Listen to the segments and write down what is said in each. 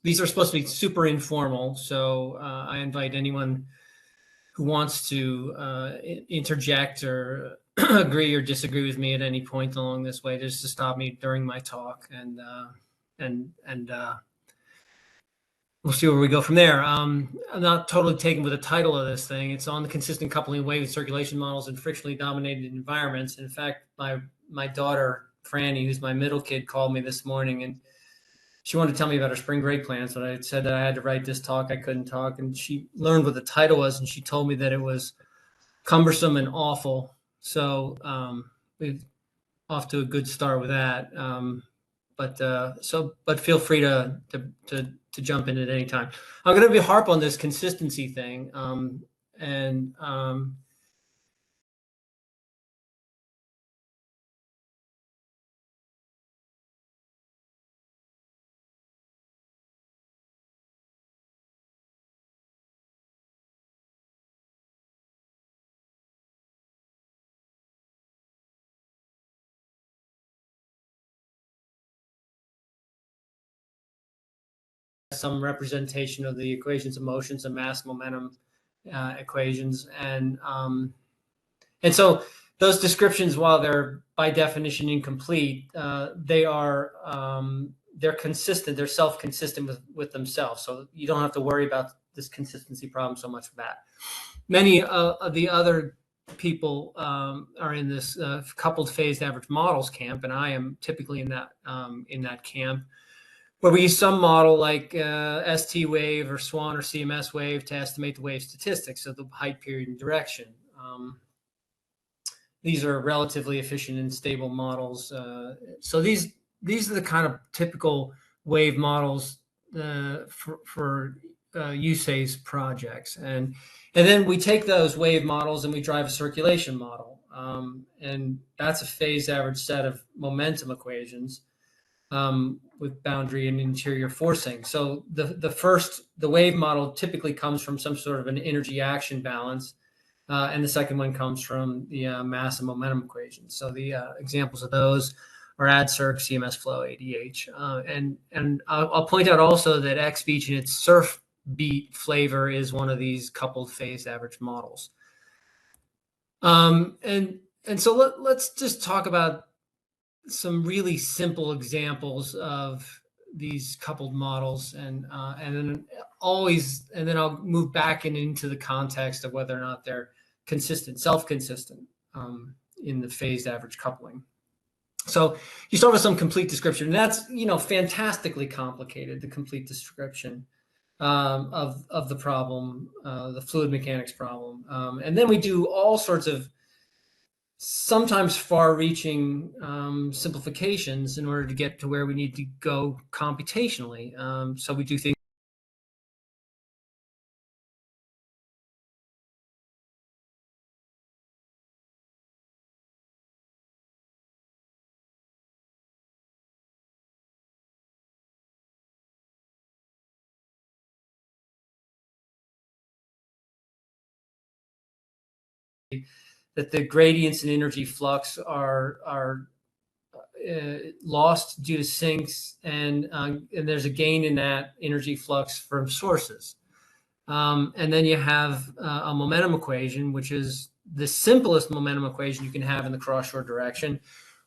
these are supposed to be super informal, so I invite anyone who wants to interject or agree or disagree with me at any point along this way, just to stop me during my talk, and we'll see where we go from there. I'm not totally taken with the title of this thing. It's on the consistent coupling of wave and circulation models in frictionally dominated environments. In fact, my daughter, Franny, who's my middle kid, called me this morning, and she wanted to tell me about her spring break plans, but I said that I had to write this talk. I couldn't talk. And she learned what the title was, and she told me that it was cumbersome and awful. So we're off to a good start with that. But feel free to jump in at any time. I'm going to be harp on this consistency thing. Some representation of the equations of motions and mass momentum equations, and so those descriptions, while they're by definition incomplete, they're consistent. They're self-consistent with themselves, so you don't have to worry about this consistency problem so much for that. Many of the other people are in this coupled phased average models camp, and I am typically in that camp, where we use some model like ST wave or SWAN or CMS wave to estimate the wave statistics, so the height, period, and direction. These are relatively efficient and stable models. So these are the kind of typical wave models for USACE projects. And then we take those wave models and we drive a circulation model. And that's a phase average set of momentum equations with boundary and interior forcing. So the wave model typically comes from some sort of an energy action balance, and the second one comes from the mass and momentum equations. So the examples of those are AdCirc, CMS flow, ADH, and I'll point out also that X beach and its surf beat flavor is one of these coupled phased average models. And so let's just talk about some really simple examples of these coupled models, and then I'll move back into the context of whether or not they're consistent, self-consistent in the phased average coupling. So you start with some complete description, and that's fantastically complicated, the complete description of the problem, the fluid mechanics problem, and then we do all sorts of sometimes far-reaching simplifications in order to get to where we need to go computationally. So we do things. That the gradients in energy flux are lost due to sinks, and there's a gain in that energy flux from sources. And then you have a momentum equation, which is the simplest momentum equation you can have in the cross-shore direction,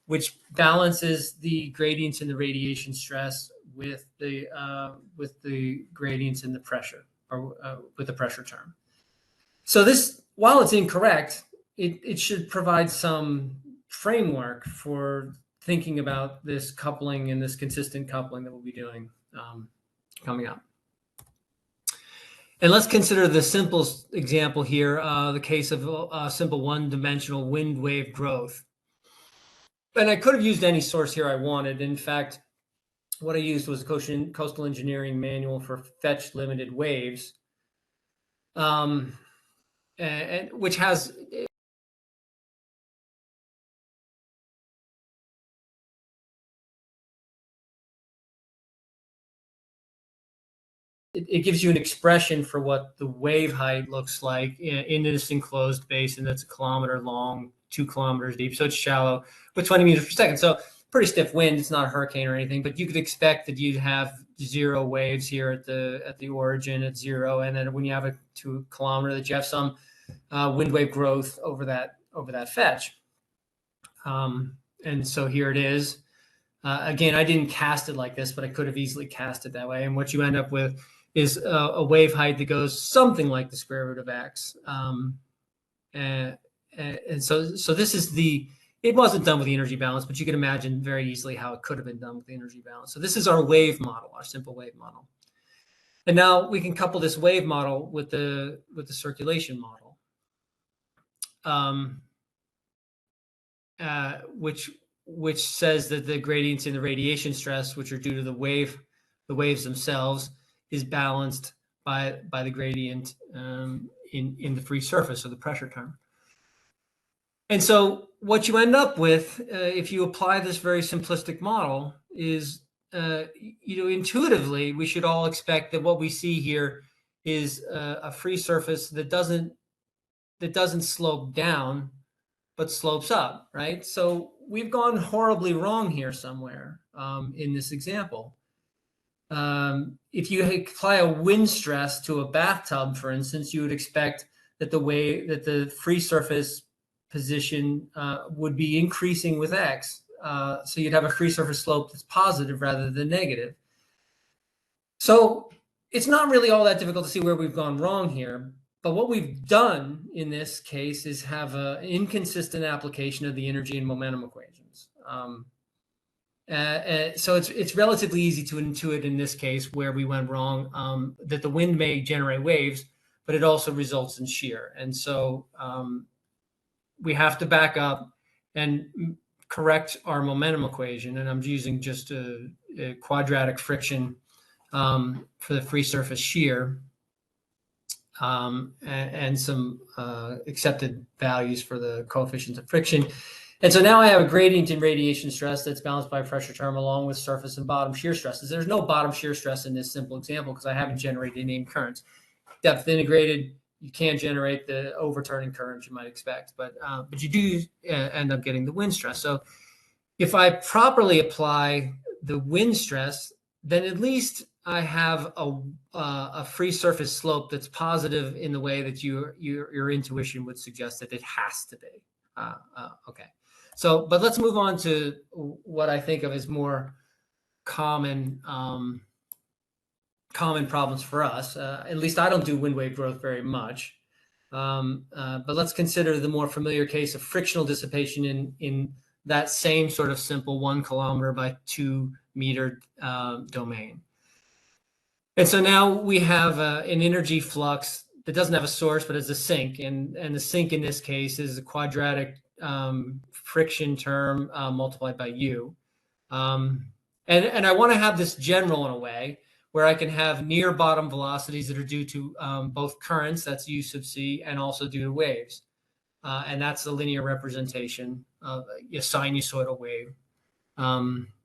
which balances the gradients in the radiation stress with the gradients in the pressure, or with the pressure term. So this, while it's incorrect, it should provide some framework for thinking about this coupling and this consistent coupling that we'll be doing coming up. And let's consider the simplest example here, the case of simple one-dimensional wind wave growth. And I could have used any source here I wanted. In fact, what I used was a coastal engineering manual for fetch limited waves, and which has it gives you an expression for what the wave height looks like in this enclosed basin that's 1 kilometer long, 2 kilometers deep. So it's shallow with 20 meters per second. So pretty stiff wind. It's not a hurricane or anything, but you could expect that you'd have zero waves here at the origin at zero, and then when you have a 2 kilometer, that you have some wind wave growth over that fetch. And so here it is. Again, I didn't cast it like this, but I could have easily cast it that way. And what you end up with is a wave height that goes something like the square root of x. And so this is it wasn't done with the energy balance, but you can imagine very easily how it could have been done with the energy balance. So this is our wave model, our simple wave model. And now we can couple this wave model with the circulation model, which says that the gradients in the radiation stress, which are due to the waves themselves, is balanced by the gradient in the free surface, or the pressure term. And so what you end up with, if you apply this very simplistic model, is intuitively we should all expect that what we see here is a free surface that doesn't slope down, but slopes up, right? So we've gone horribly wrong here somewhere in this example. If you apply a wind stress to a bathtub, for instance, you would expect that the free surface position would be increasing with x. So you'd have a free surface slope that's positive rather than negative. So it's not really all that difficult to see where we've gone wrong here. But what we've done in this case is have an inconsistent application of the energy and momentum equations. So it's relatively easy to intuit in this case where we went wrong, that the wind may generate waves, but it also results in shear. And so we have to back up and correct our momentum equation. And I'm using just a quadratic friction for the free surface shear. And some accepted values for the coefficients of friction. And so now I have a gradient in radiation stress that's balanced by a pressure term along with surface and bottom shear stresses. There's no bottom shear stress in this simple example because I haven't generated named currents. Depth integrated, you can't generate the overturning currents you might expect, but you do end up getting the wind stress. So if I properly apply the wind stress, then at least I have a free surface slope that's positive in the way that your intuition would suggest that it has to be. Okay. So, but let's move on to what I think of as more common problems for us. At least I don't do wind wave growth very much. But let's consider the more familiar case of frictional dissipation in that same sort of simple 1 kilometer by 2 meter domain. And so now we have an energy flux that doesn't have a source, but is a sink. And the sink in this case is a quadratic friction term multiplied by U. And I want to have this general in a way where I can have near bottom velocities that are due to both currents, that's U sub C, and also due to waves. And that's the linear representation of a sinusoidal wave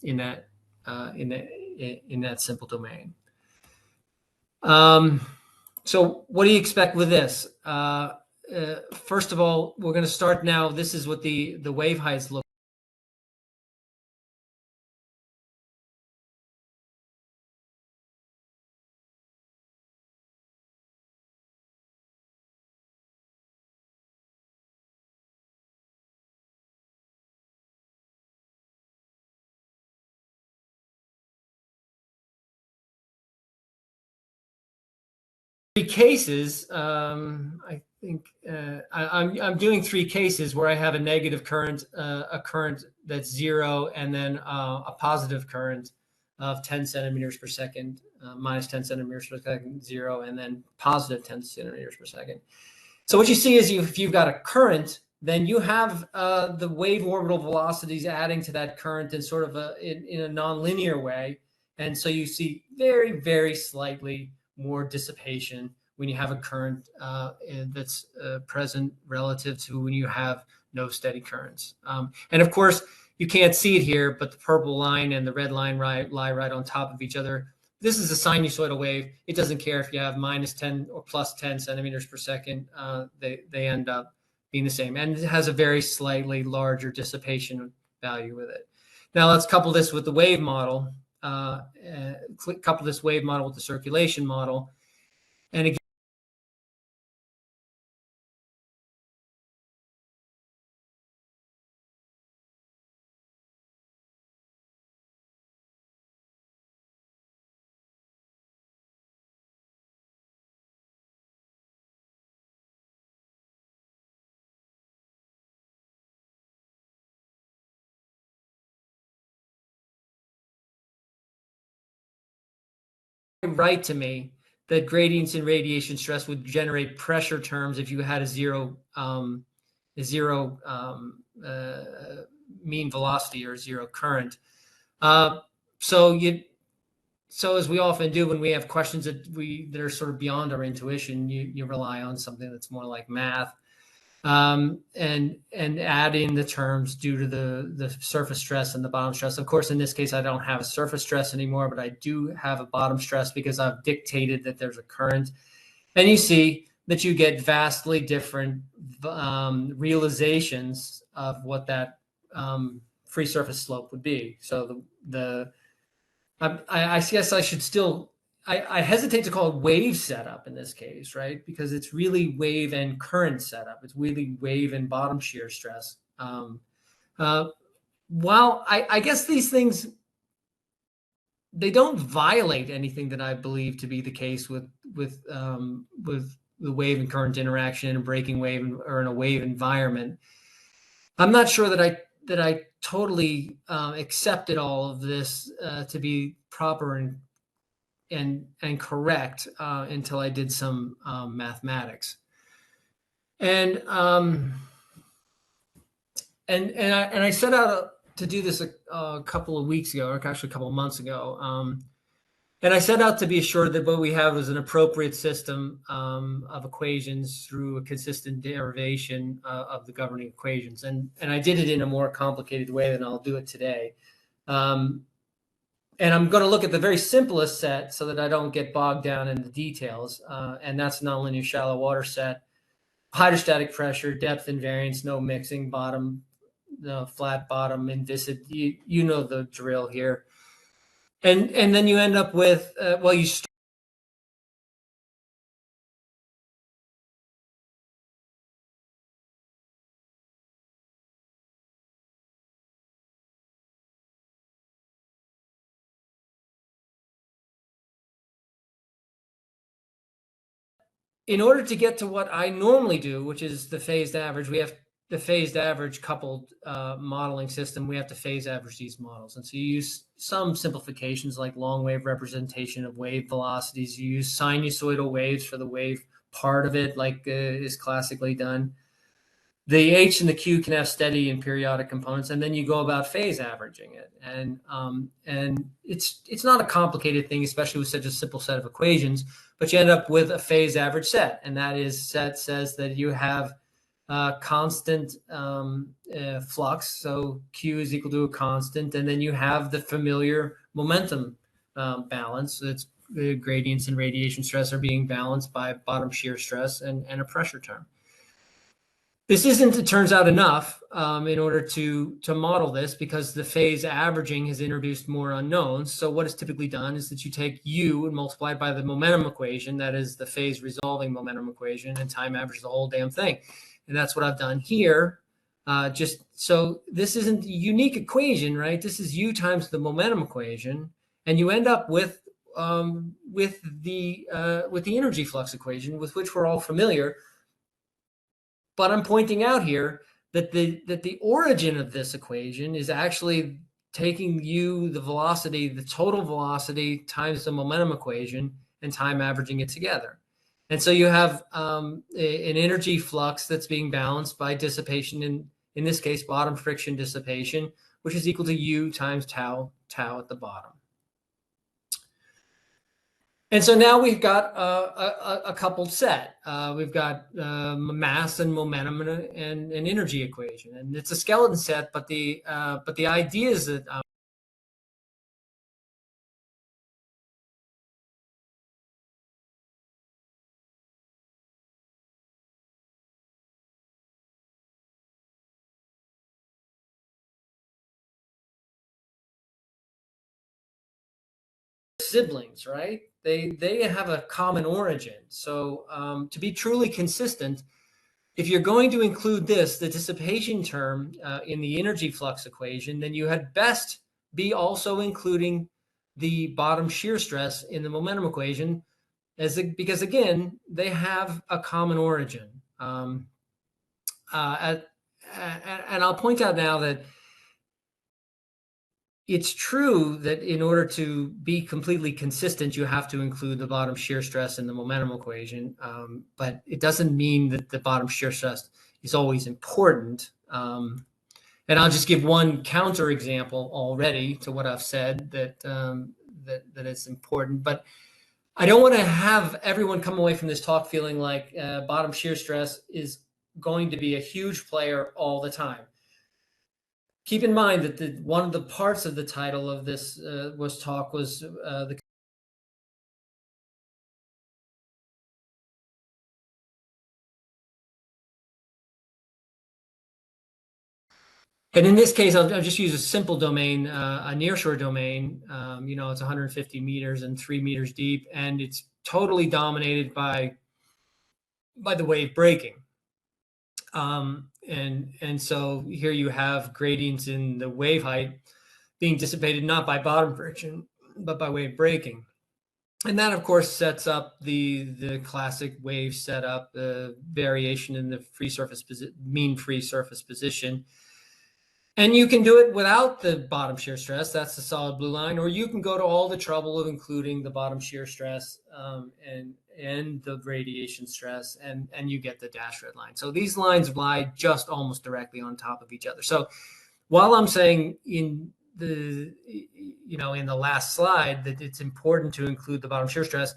in that simple domain. So what do you expect with this? First of all, we're going to start now. This is what the wave heights look. Cases, I think I'm doing 3 cases where I have a negative current, a current that's 0, and then a positive current of 10 centimeters per second, minus 10 centimeters per second, 0, and then positive 10 centimeters per second. So what you see is if you've got a current, then you have the wave orbital velocities adding to that current in sort of in a nonlinear way. And so you see very, very slightly more dissipation when you have a current that's present relative to when you have no steady currents. And of course, you can't see it here, but the purple line and the red line lie right on top of each other. This is a sinusoidal wave. It doesn't care if you have minus 10 or plus 10 centimeters per second. They end up being the same. And it has a very slightly larger dissipation value with it. Now let's couple this with the wave model. couple this wave model with the circulation model. And again, right to me that gradients in radiation stress would generate pressure terms if you had a zero mean velocity or zero current. So as we often do when we have questions that are sort of beyond our intuition, you rely on something that's more like math, and add in the terms due to the surface stress and the bottom stress. Of course, in this case, I don't have a surface stress anymore, but I do have a bottom stress because I've dictated that there's a current. And you see that you get vastly different realizations of what that free surface slope would be. So I guess I should still, I hesitate to call it wave setup in this case, right? Because it's really wave and current setup. It's really wave and bottom shear stress. While I guess these things, they don't violate anything that I believe to be the case with the wave and current interaction in a breaking wave or in a wave environment. I'm not sure that I totally accepted all of this to be proper and correct until I did some mathematics. And I set out to do this a couple of weeks ago, or actually a couple of months ago. And I set out to be assured that what we have is an appropriate system of equations through a consistent derivation of the governing equations. And I did it in a more complicated way than I'll do it today. And I'm going to look at the very simplest set so that I don't get bogged down in the details. And that's nonlinear shallow water set, hydrostatic pressure, depth invariance, no mixing, bottom, no flat bottom, inviscid. You know the drill here. And then you end up with, you start in order to get to what I normally do, which is the phased average. We have the phased average coupled modeling system. We have to phase average these models. And so you use some simplifications like long wave representation of wave velocities. You use sinusoidal waves for the wave part of it, like is classically done. The H and the Q can have steady and periodic components, and then you go about phase averaging it. And it's not a complicated thing, especially with such a simple set of equations, but you end up with a phase average set. And that is set says that you have constant flux. So Q is equal to a constant. And then you have the familiar momentum balance. So it's the gradients in radiation stress are being balanced by bottom shear stress and a pressure term. This isn't, it turns out, enough in order to model this, because the phase averaging has introduced more unknowns. So what is typically done is that you take U and multiply it by the momentum equation, that is the phase resolving momentum equation, and time average the whole damn thing. And that's what I've done here. Just so this isn't a unique equation, right? This is U times the momentum equation, and you end up with the energy flux equation, with which we're all familiar. But I'm pointing out here that the origin of this equation is actually taking U, the velocity, the total velocity times the momentum equation, and time averaging it together. And so you have an energy flux that's being balanced by dissipation, in this case, bottom friction dissipation, which is equal to U times tau at the bottom. And so now we've got a coupled set. We've got mass and momentum and an energy equation, and it's a skeleton set. But the idea is that siblings, right? They have a common origin. So to be truly consistent, if you're going to include this, the dissipation term in the energy flux equation, then you had best be also including the bottom shear stress in the momentum equation, because again, they have a common origin. And I'll point out now that it's true that in order to be completely consistent, you have to include the bottom shear stress in the momentum equation. But it doesn't mean that the bottom shear stress is always important. And I'll just give one counter example already to what I've said that it's important. But I don't want to have everyone come away from this talk feeling like bottom shear stress is going to be a huge player all the time. Keep in mind that one of the parts of the title of this was the. And in this case, I'll just use a simple domain, a nearshore domain. It's 150 meters and 3 meters deep, and it's totally dominated by the wave breaking. And so here you have gradients in the wave height being dissipated not by bottom friction, but by wave breaking. And that, of course, sets up the classic wave setup, the variation in the mean free surface position. And you can do it without the bottom shear stress. That's the solid blue line. Or you can go to all the trouble of including the bottom shear stress and the radiation stress, and you get the dashed red line. So these lines lie just almost directly on top of each other. So while I'm saying in the last slide that it's important to include the bottom shear stress,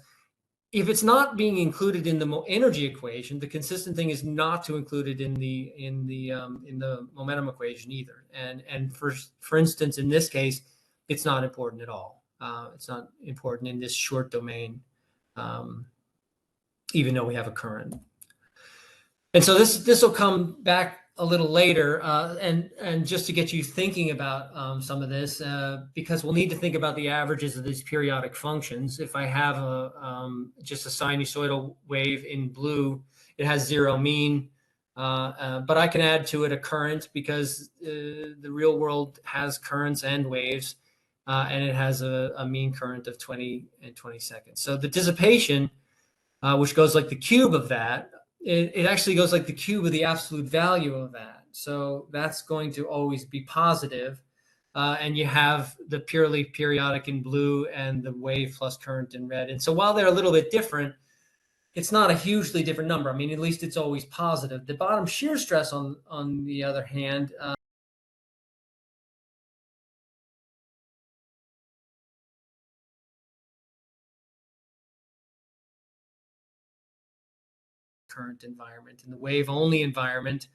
if it's not being included in the energy equation, the consistent thing is not to include it in the momentum equation either. And for instance, in this case, it's not important at all. It's not important in this short domain, even though we have a current. And so this will come back a little later, and just to get you thinking about some of this, because we'll need to think about the averages of these periodic functions. If I have just a sinusoidal wave in blue, it has zero mean, but I can add to it a current because the real world has currents and waves, and it has a mean current of 20 and 20 seconds. So the dissipation, which goes like the cube of that, it actually goes like the cube of the absolute value of that. So that's going to always be positive. And you have the purely periodic in blue and the wave plus current in red. And so while they're a little bit different, it's not a hugely different number. I mean, at least it's always positive. The bottom shear stress, on the other hand, current environment. In the wave only environment,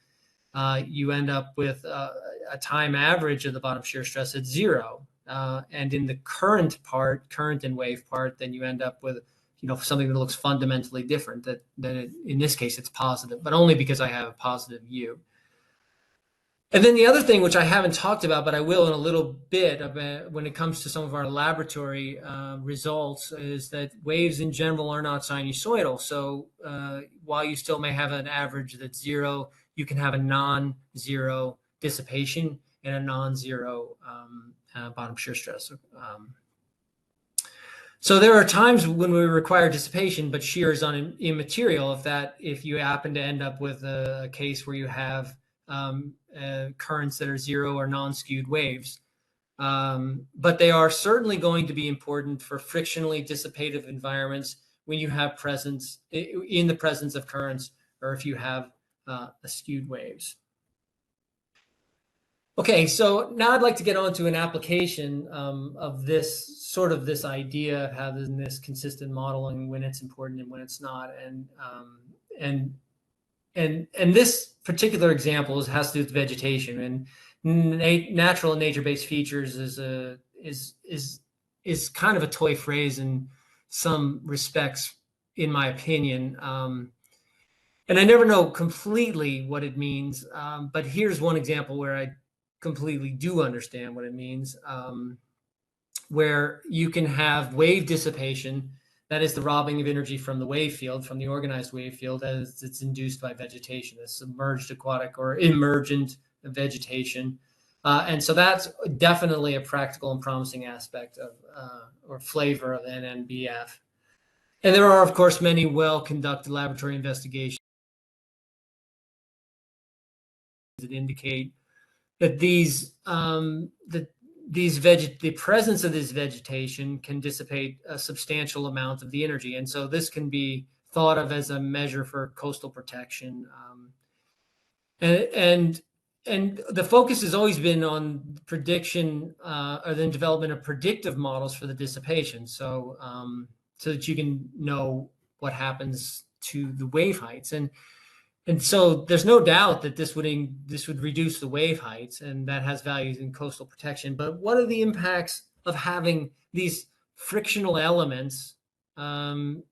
you end up with a time average of the bottom shear stress at zero. And in the current and wave part, then you end up with something that looks fundamentally different. In this case, it's positive, but only because I have a positive U. And then the other thing, which I haven't talked about, but I will in a little bit, when it comes to some of our laboratory results, is that waves in general are not sinusoidal. So while you still may have an average that's zero, you can have a non-zero dissipation and a non-zero bottom shear stress. So there are times when we require dissipation, but shear is immaterial if you happen to end up with a case where you have currents that are zero or non-skewed waves. But they are certainly going to be important for frictionally dissipative environments when you have in the presence of currents, or if you have skewed waves. Okay, so now I'd like to get on to an application of this idea of having this consistent modeling, when it's important and when it's not, and this particular example has to do with vegetation, and natural and nature-based features is kind of a toy phrase in some respects, in my opinion. And I never know completely what it means, but here's one example where I completely do understand what it means. where you can have wave dissipation, that is the robbing of energy from the wave field, from the organized wave field, as it's induced by vegetation, a submerged aquatic or emergent vegetation. And so that's definitely a practical and promising aspect of or flavor of NNBF. And there are, of course, many well-conducted laboratory investigations that indicate that the presence of this vegetation can dissipate a substantial amount of the energy, and so this can be thought of as a measure for coastal protection. And the focus has always been on prediction or the development of predictive models for the dissipation, so that you can know what happens to the wave heights. And so there's no doubt that this would reduce the wave heights, and that has values in coastal protection. But what are the impacts of having these frictional elements in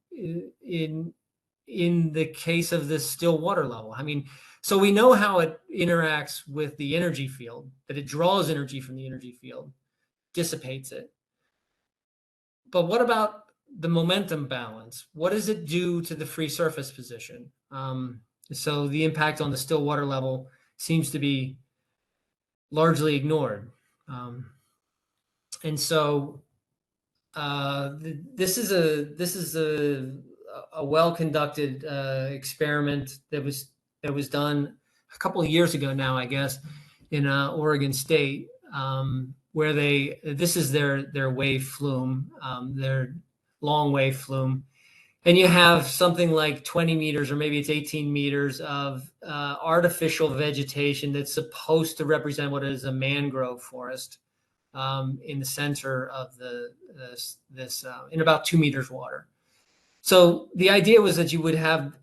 the case of the still water level? I mean, so we know how it interacts with the energy field, that it draws energy from the energy field, dissipates it. But what about the momentum balance? What does it do to the free surface position? So the impact on the still water level seems to be largely ignored. And so this is a well-conducted experiment that was done a couple of years ago now, I guess, in Oregon State, where this is their wave flume, their long wave flume. And you have something like 20 meters, or maybe it's 18 meters of artificial vegetation that's supposed to represent what is a mangrove forest in the center of this in about 2 meters water. So the idea was that you would have,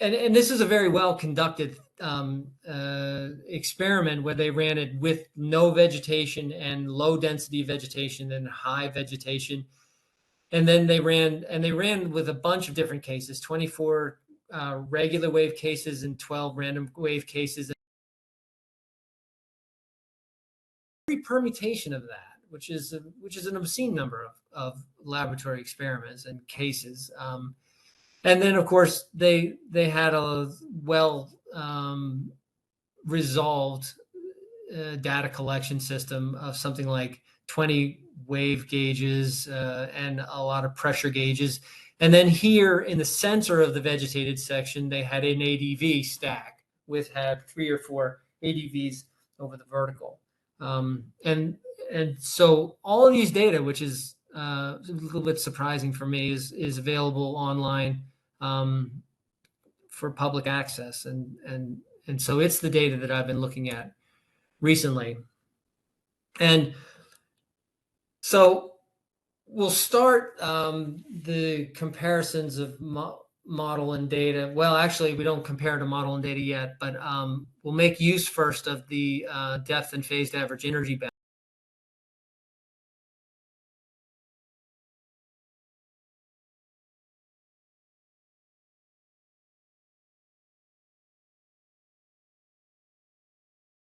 and this is a very well conducted experiment where they ran it with no vegetation and low density vegetation and high vegetation. And then they ran with a bunch of different cases, 24 regular wave cases and 12 random wave cases. Every permutation of that, which is an obscene number of laboratory experiments and cases. And then, of course, they had a well resolved data collection system of something like 20 wave gauges and a lot of pressure gauges. And then here in the center of the vegetated section, they had an ADV stack had 3 or 4 ADVs over the vertical. And so all of these data, which is a little bit surprising for me, is available online for public access. And so it's the data that I've been looking at recently. And so we'll start the comparisons of model and data. Well, actually, we don't compare to model and data yet, but we'll make use first of the depth and phased average energy balance.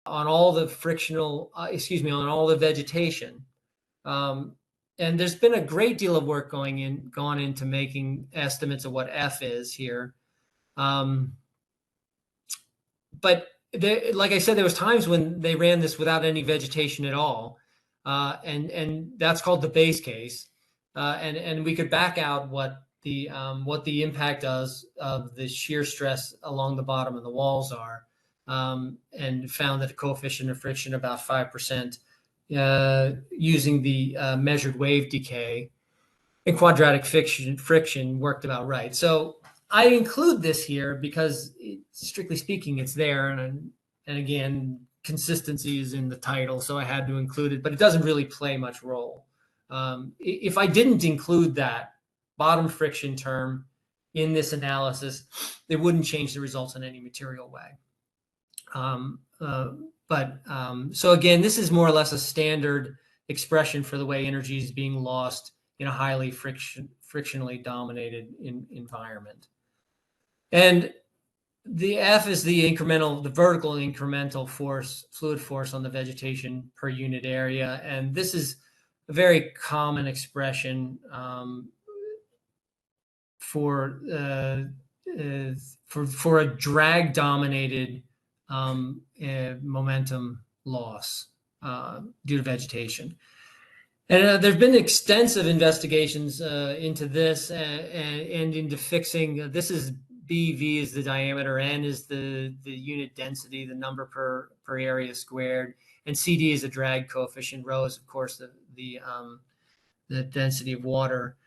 On all the on all the vegetation. And there's been a great deal of work gone into making estimates of what F is here. But like I said, there was times when they ran this without any vegetation at all. And that's called the base case. And we could back out what the impact of the shear stress along the bottom of the walls are. And found that the coefficient of friction about 5% using the measured wave decay, and quadratic friction worked about right. So I include this here because, strictly speaking, it's there, and again, consistency is in the title, so I had to include it, but it doesn't really play much role. If I didn't include that bottom friction term in this analysis, it wouldn't change the results in any material way. So again, this is more or less a standard expression for the way energy is being lost in a highly frictionally dominated environment. And the F is the vertical incremental force, fluid force on the vegetation per unit area. And this is a very common expression for a drag dominated momentum loss due to vegetation. And there's been extensive investigations into this and into fixing. This is BV is the diameter, N is the unit density, the number per area squared, and CD is a drag coefficient. Rho is, of course, the density of water.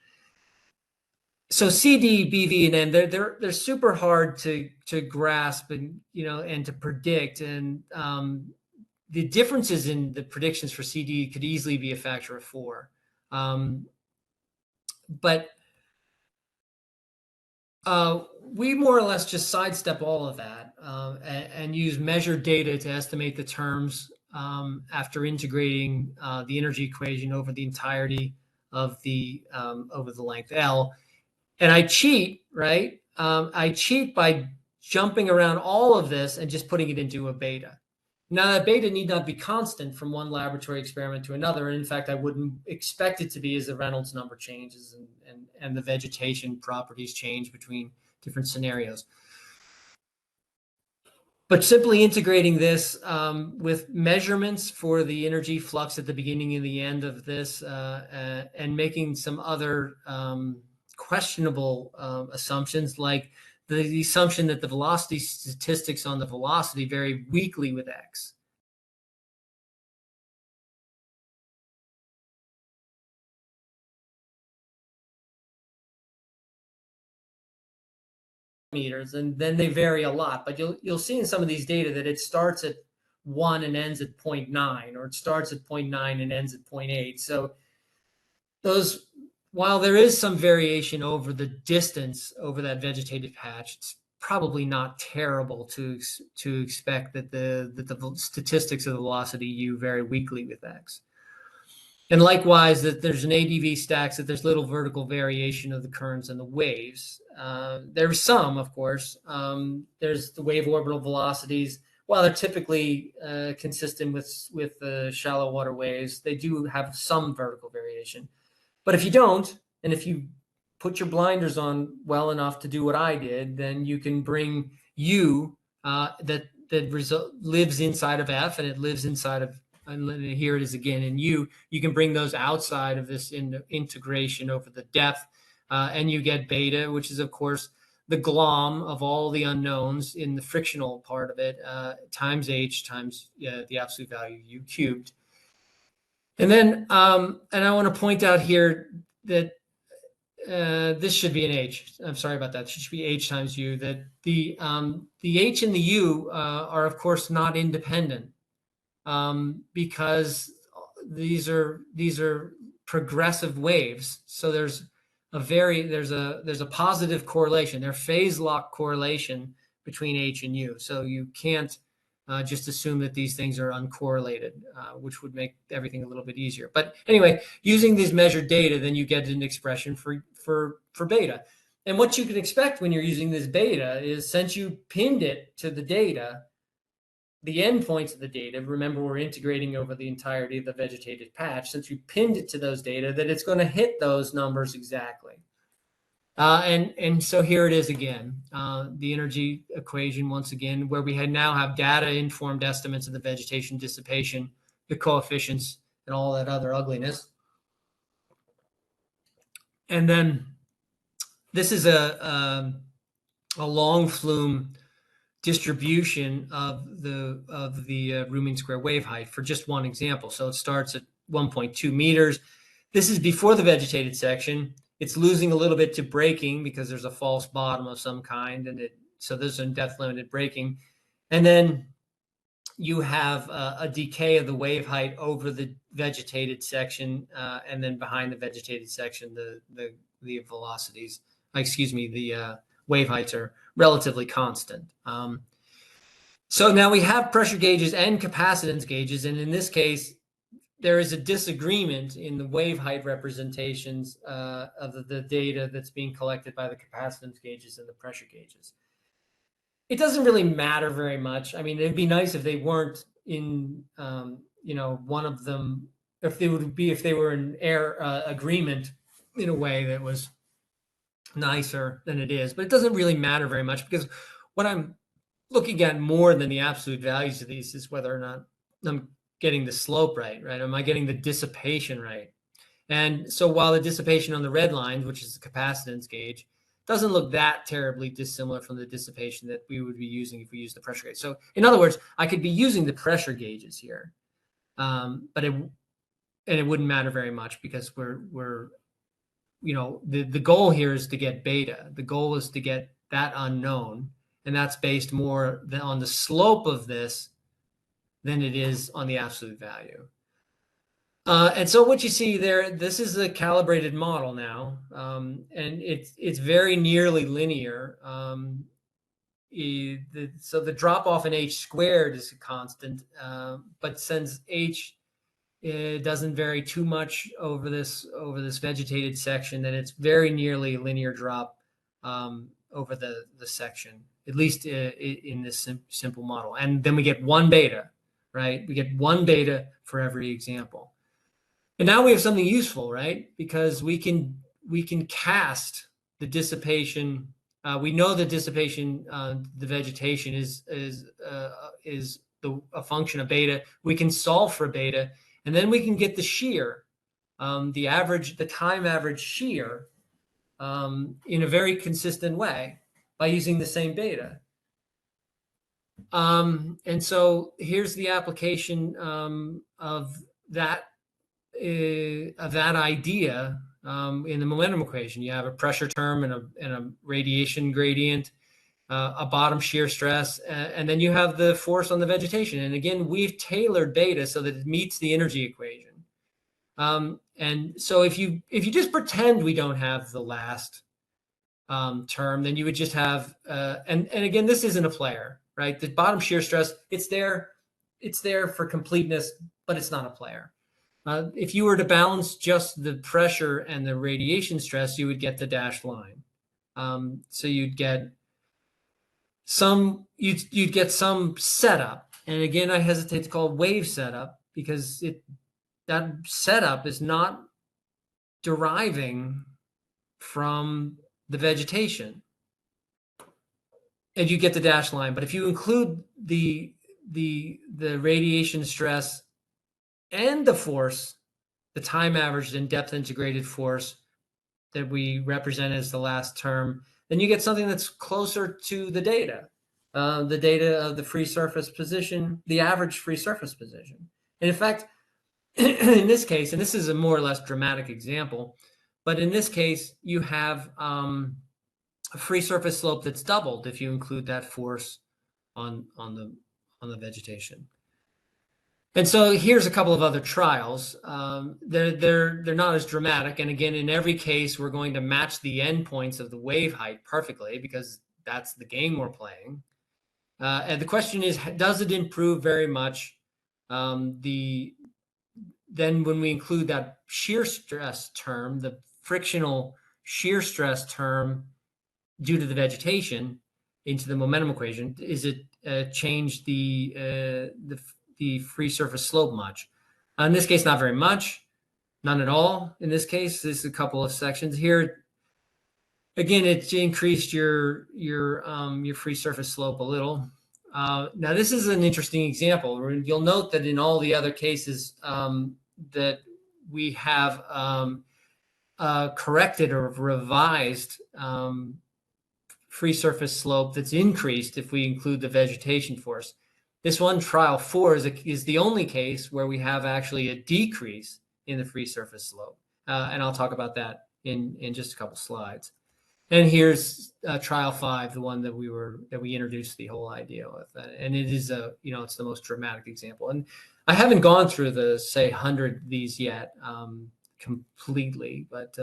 So CD, BV, and N, they're super hard to grasp and and to predict. And the differences in the predictions for CD could easily be a factor of 4. But we more or less just sidestep all of that and use measured data to estimate the terms after integrating the energy equation over the entirety of the over the length L. And I cheat, right? I cheat by jumping around all of this and just putting it into a beta. Now, that beta need not be constant from one laboratory experiment to another. And in fact, I wouldn't expect it to be as the Reynolds number changes and the vegetation properties change between different scenarios. But simply integrating this with measurements for the energy flux at the beginning and the end of this and making some other questionable assumptions, like the assumption that the velocity statistics on the velocity vary weakly with X. Meters, and then they vary a lot. But you'll see in some of these data that it starts at 1 and ends at 0.9, or it starts at 0.9 and ends at 0.8. So those, while there is some variation over the distance over that vegetated patch, it's probably not terrible to expect that the statistics of the velocity U vary weakly with X. And likewise, that there's an ADV stacks, that there's little vertical variation of the currents and the waves. There's some, of course. There's the wave orbital velocities. While they're typically consistent with shallow water waves, they do have some vertical variation. But if you don't, and if you put your blinders on well enough to do what I did, then you can bring U that lives inside of F, and it lives inside of, and here it is again in U. You can bring those outside of this integration over the depth, and you get beta, which is, of course, the glom of all the unknowns in the frictional part of it, times H times the absolute value U cubed. And then, and I want to point out here that this should be an H. I'm sorry about that. It should be H times U. That the H and the U are, of course, not independent. Because these are progressive waves. So there's a positive correlation. There's phase lock correlation between H and U. So you can't just assume that these things are uncorrelated, which would make everything a little bit easier. But anyway, using these measured data, then you get an expression for beta. And what you can expect when you're using this beta is, since you pinned it to the data, the endpoints of the data, remember we're integrating over the entirety of the vegetated patch, since you pinned it to those data, that it's going to hit those numbers exactly. And so here it is again, the energy equation once again, where we now have data-informed estimates of the vegetation dissipation, the coefficients, and all that other ugliness. And then this is a long flume distribution of the root mean square wave height for just one example. So it starts at 1.2 meters. This is before the vegetated section. It's losing a little bit to breaking because there's a false bottom of some kind, and so there's some depth limited breaking. And then you have a decay of the wave height over the vegetated section, and then behind the vegetated section, the velocities, the wave heights are relatively constant. So now we have pressure gauges and capacitance gauges, and in this case, there is a disagreement in the wave height representations of the data that's being collected by the capacitance gauges and the pressure gauges. It doesn't really matter very much. I mean, it'd be nice if they weren't in, one of them if they would be if they were in air agreement in a way that was nicer than it is. But it doesn't really matter very much, because what I'm looking at more than the absolute values of these is whether or not I'm getting the slope right, right? Am I getting the dissipation right? And so while the dissipation on the red line, which is the capacitance gauge, doesn't look that terribly dissimilar from the dissipation that we would be using if we use the pressure gauge. So in other words, I could be using the pressure gauges here, but it wouldn't matter very much, because we're the goal here is to get beta. The goal is to get that unknown, and that's based more on the slope of this than it is on the absolute value. And so what you see there, this is a calibrated model now, and it's very nearly linear. So the drop off in h squared is a constant, but since h it doesn't vary too much over this vegetated section, then it's very nearly a linear drop over the section, at least in this simple model. And then we get one beta, right? We get one beta for every example. And now we have something useful, right? Because we can cast the dissipation. We know the dissipation, the vegetation is a function of beta. We can solve for beta, and then we can get the shear, the time average shear, in a very consistent way by using the same beta. And so here's the application of that idea in the momentum equation. You have a pressure term and a radiation gradient, a bottom shear stress, and then you have the force on the vegetation. And again, we've tailored beta so that it meets the energy equation. And so if you just pretend we don't have the last term, then you would just have and again, this isn't a player, right? The bottom shear stress, it's there for completeness, but it's not a player. If you were to balance just the pressure and the radiation stress, you would get the dashed line. So you'd get some setup. And again, I hesitate to call it wave setup, because that setup is not deriving from the vegetation. And you get the dashed line. But if you include the radiation stress and the force, the time averaged and depth integrated force that we represent as the last term, then you get something that's closer to the data of the free surface position, the average free surface position. And in fact, in this case, and this is a more or less dramatic example, but in this case, you have a free surface slope that's doubled if you include that force on the vegetation. And so here's a couple of other trials. They're not as dramatic. And again, in every case, we're going to match the endpoints of the wave height perfectly, because that's the game we're playing. And the question is, does it improve very much? Then when we include that shear stress term, the frictional shear stress term due to the vegetation into the momentum equation, is it change the free surface slope much? In this case, not very much, none at all. In this case, there's a couple of sections here. Again, it increased your free surface slope a little. Now, this is an interesting example. You'll note that in all the other cases that we have corrected or revised free surface slope that's increased if we include the vegetation force. This one, trial 4, is the only case where we have actually a decrease in the free surface slope. And I'll talk about that in just a couple slides. And here's trial 5, the one that we introduced the whole idea with. And it is it's the most dramatic example. And I haven't gone through the, say, 100 of these yet completely, but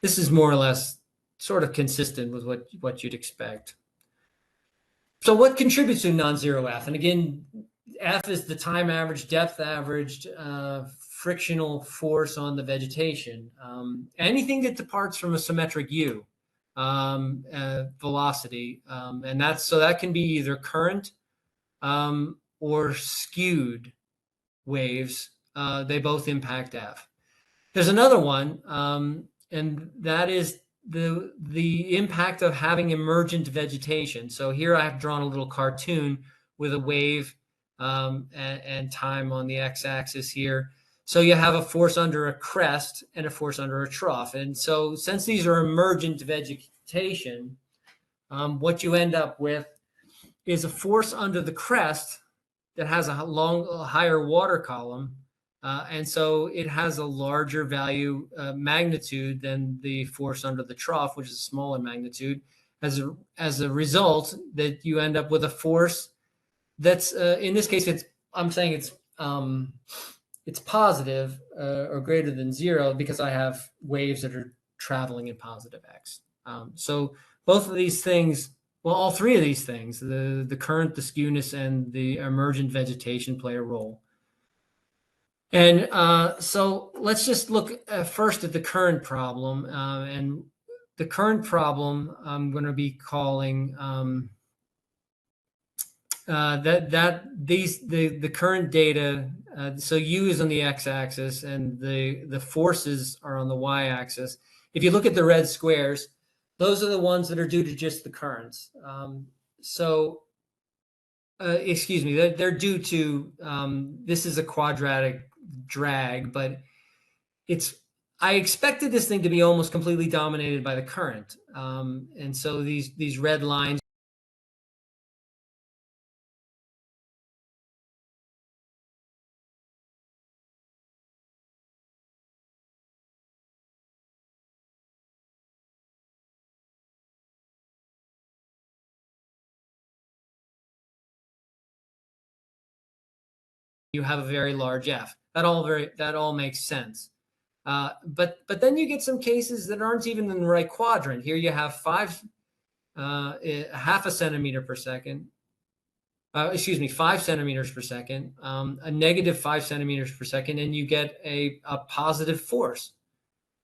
this is more or less sort of consistent with what you'd expect. So what contributes to non-zero F? And again, F is the time averaged, depth averaged, frictional force on the vegetation. Anything that departs from a symmetric U velocity. And that can be either current or skewed waves they both impact F. There's another one, and that is the impact of having emergent vegetation. So here I've drawn a little cartoon with a wave and time on the x-axis here. So you have a force under a crest and a force under a trough. And so since these are emergent vegetation, what you end up with is a force under the crest that has a higher water column. And so it has a larger value magnitude than the force under the trough, which is a smaller magnitude. As a result, that you end up with a force that's in this case, I'm saying it's positive or greater than 0 because I have waves that are traveling in positive x. So both of these things, well, all three of these things, the current, the skewness, and the emergent vegetation play a role. And so let's just look first at the current problem. And the current problem I'm going to be calling the current data. So U is on the x-axis and the forces are on the y-axis. If you look at the red squares, those are the ones that are due to just the currents. Excuse me, they're due to, this is a quadratic drag, but I expected this thing to be almost completely dominated by the current. And so these red lines you have a very large F. That all makes sense. But then you get some cases that aren't even in the right quadrant. Here you have half a centimeter per second. 5 centimeters per second, a negative 5 centimeters per second, and you get a positive force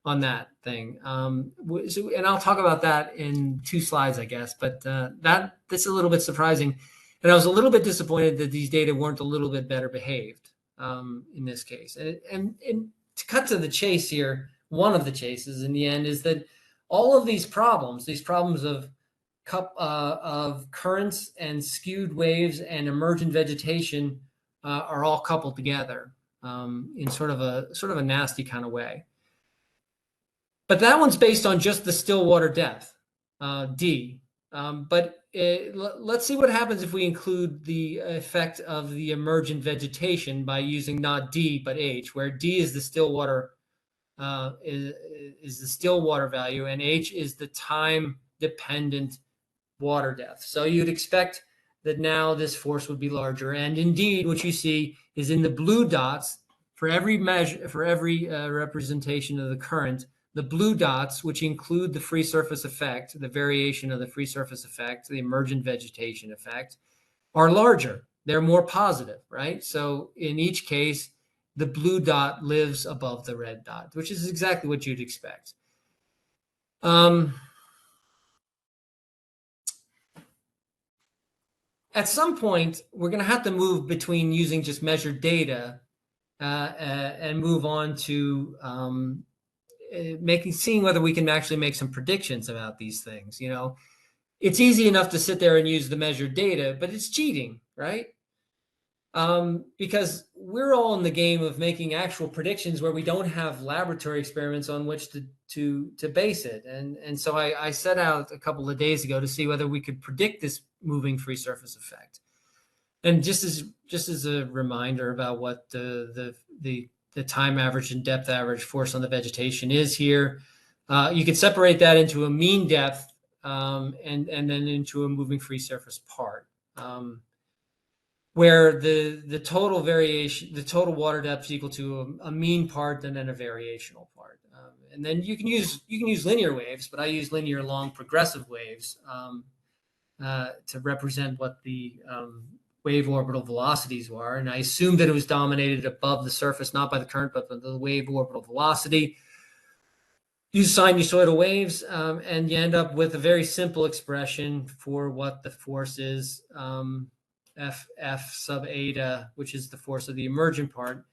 on that thing. And I'll talk about that in 2 slides, I guess. But that's a little bit surprising. And I was a little bit disappointed that these data weren't a little bit better behaved in this case. And to cut to the chase here, one of the chases in the end is that all of these problems of currents and skewed waves and emergent vegetation are all coupled together in sort of a nasty kind of way. But that one's based on just the still water depth, D. Let's see what happens if we include the effect of the emergent vegetation by using not D but H, where D is the still water is the still water value, and H is the time dependent water depth. So you'd expect that now this force would be larger. And indeed, what you see is in the blue dots for every measure, for every representation of the current, the blue dots, which include the free surface effect, the variation of the free surface effect, the emergent vegetation effect, are larger. They're more positive, right? So in each case, the blue dot lives above the red dot, which is exactly what you'd expect. At some point, we're going to have to move between using just measured data and move on to seeing whether we can actually make some predictions about these things. You know, it's easy enough to sit there and use the measured data, but it's cheating, right? Because we're all in the game of making actual predictions where we don't have laboratory experiments on which to base it. And so I set out a couple of days ago to see whether we could predict this moving free surface effect. And just as a reminder about what the time average and depth average force on the vegetation is here, you could separate that into a mean depth and then into a moving free surface part. Where the total variation, the total water depth is equal to a mean part and then a variational part. And then you can use linear waves, but I use linear long progressive waves to represent what the wave orbital velocities were. And I assumed that it was dominated above the surface, not by the current, but by the wave orbital velocity. Use sinusoidal waves, and you end up with a very simple expression for what the force is. F sub eta, which is the force of the emergent part.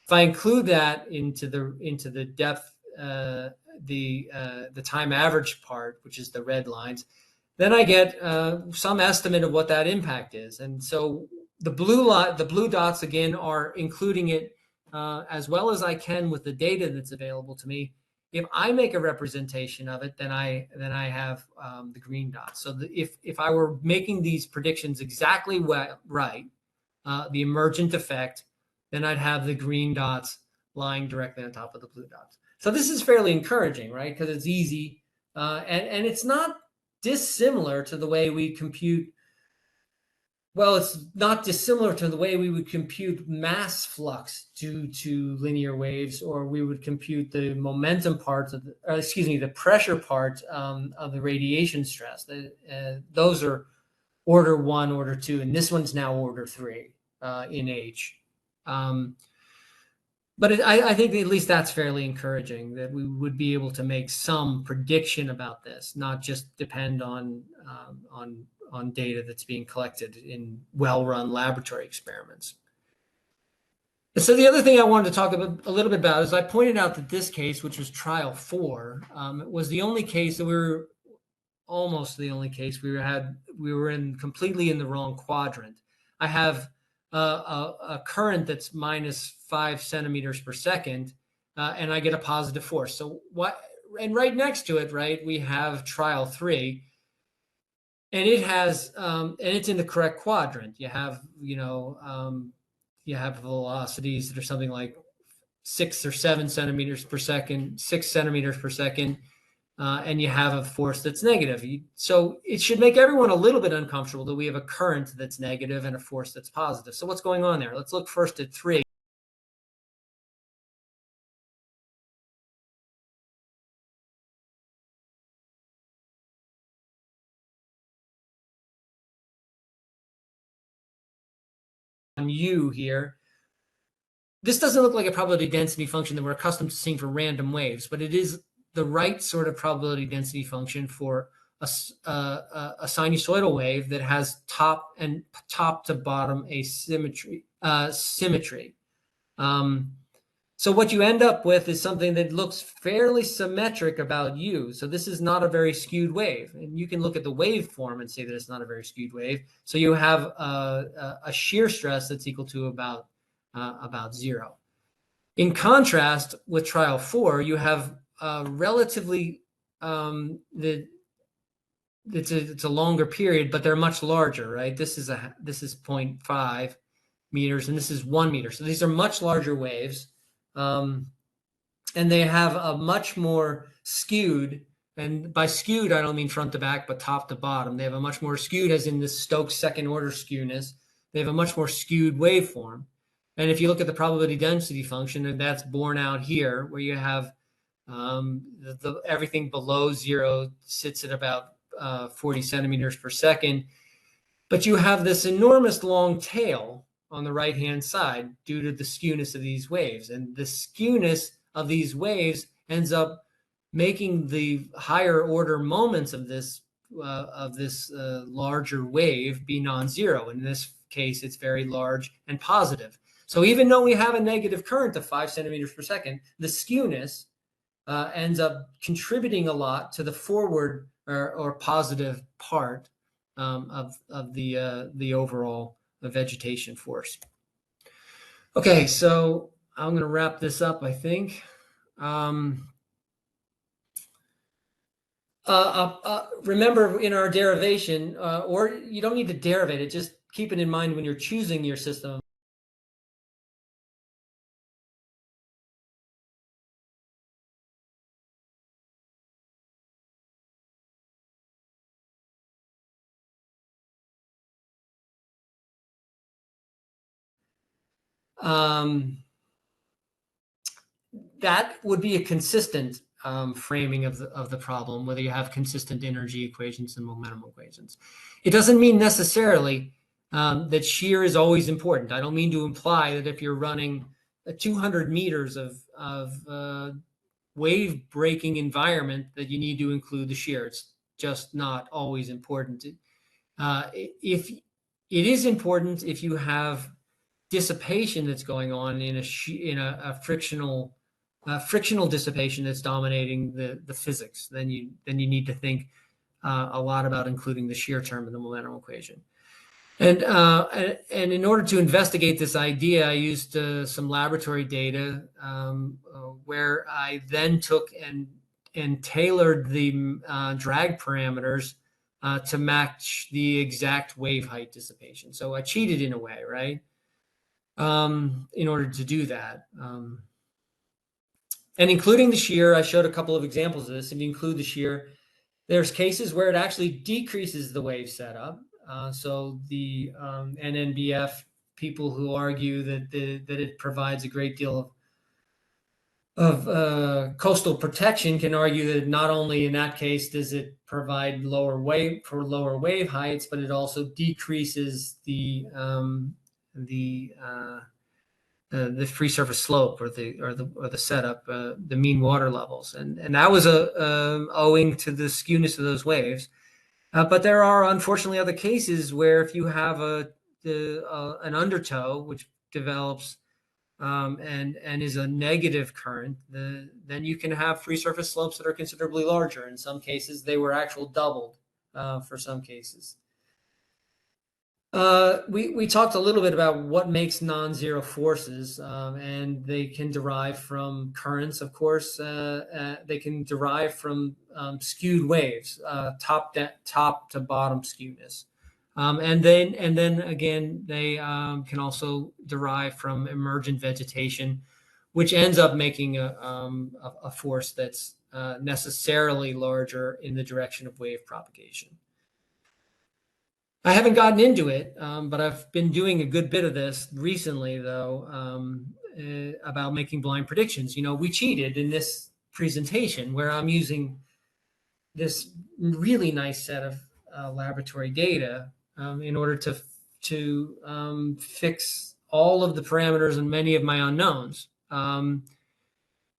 If I include that into the depth, the time average part, which is the red lines, then I get some estimate of what that impact is. And so the blue dots again are including it as well as I can with the data that's available to me. If I make a representation of it, then I have the green dots. So if I were making these predictions exactly right, the emergent effect, then I'd have the green dots lying directly on top of the blue dots. So this is fairly encouraging, right? Because it's easy and it's not dissimilar to the way we compute. Well, it's not dissimilar to the way we would compute mass flux due to linear waves, or we would compute the momentum parts of the pressure part of the radiation stress. Those are order 1, order 2, and this one's now order 3 in H. But I think at least that's fairly encouraging, that we would be able to make some prediction about this, not just depend on data that's being collected in well-run laboratory experiments. And so the other thing I wanted to talk a little bit about is I pointed out that this case, which was trial 4, was the only case that almost the only case we were in completely in the wrong quadrant. I have a current that's minus 5 centimeters per second, and I get a positive force. So what? And right next to it, right, we have trial 3, and it has, and it's in the correct quadrant. You have, you have velocities that are something like 6 or 7 centimeters per second, 6 centimeters per second. And you have a force that's negative. So it should make everyone a little bit uncomfortable that we have a current that's negative and a force that's positive. So what's going on there? Let's look first at 3. On U here, this doesn't look like a probability density function that we're accustomed to seeing for random waves, but it is the right sort of probability density function for a sinusoidal wave that has top to bottom asymmetry. So what you end up with is something that looks fairly symmetric about U. So this is not a very skewed wave. And you can look at the waveform and say that it's not a very skewed wave. So you have a shear stress that's equal to about 0. In contrast, with trial 4, you have relatively it's a longer period, but they're much larger, right? This is 0.5 meters, and this is 1 meter. So these are much larger waves, and they have a much more skewed. And by skewed, I don't mean front to back, but top to bottom. They have a much more skewed, as in this Stokes second order skewness. They have a much more skewed waveform. And if you look at the probability density function, and that's borne out here, where you have everything below 0 sits at about 40 centimeters per second. But you have this enormous long tail on the right-hand side due to the skewness of these waves. And the skewness of these waves ends up making the higher order moments of this larger wave be non-zero. In this case, it's very large and positive. So even though we have a negative current of 5 centimeters per second, the skewness ends up contributing a lot to the forward or positive part of the overall vegetation force. Okay, so I'm going to wrap this up, I think. Remember in our derivation, or you don't need to derivate it, just keep it in mind when you're choosing your system. That would be a consistent framing of the problem, whether you have consistent energy equations and momentum equations. It doesn't mean necessarily that shear is always important. I don't mean to imply that if you're running 200 meters of wave breaking environment that you need to include the shear. It's just not always important. If it is important, if you have dissipation that's going on in a frictional dissipation that's dominating the physics, then you need to think a lot about including the shear term in the momentum equation. And in order to investigate this idea, I used some laboratory data where I then took and tailored the drag parameters to match the exact wave height dissipation. So I cheated in a way, right? In order to do that. And including the shear, I showed a couple of examples of this. If you include the shear, there's cases where it actually decreases the wave setup. So the NNBF people who argue that it provides a great deal of coastal protection can argue that not only in that case does it provide lower wave heights, but it also decreases the free surface slope or the setup, the mean water levels, and that was owing to the skewness of those waves. But there are unfortunately other cases where if you have an undertow which develops and is a negative current, then you can have free surface slopes that are considerably larger. In some cases, they were actually doubled for some cases. We talked a little bit about what makes non-zero forces, and they can derive from currents, of course. They can derive from skewed waves, top to bottom skewness, and then again they can also derive from emergent vegetation, which ends up making a force that's necessarily larger in the direction of wave propagation. I haven't gotten into it, but I've been doing a good bit of this recently, though, about making blind predictions. We cheated in this presentation where I'm using this really nice set of laboratory data in order to fix all of the parameters and many of my unknowns.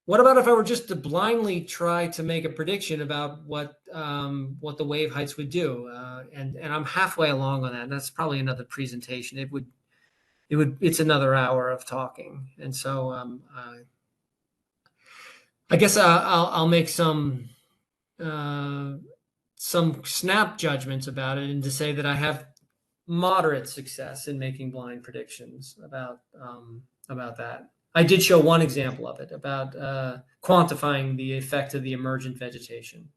What about if I were just to blindly try to make a prediction about what the wave heights would do? And I'm halfway along on that. And that's probably another presentation. It's another hour of talking. And so I guess I'll make some snap judgments about it, and to say that I have moderate success in making blind predictions about that. I did show one example of it about quantifying the effect of the emergent vegetation.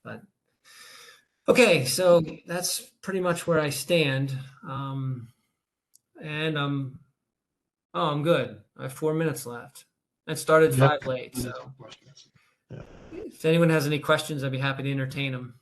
But okay, so that's pretty much where I stand. And I'm good. I have 4 minutes left. I started 5 late, so if anyone has any questions, I'd be happy to entertain them.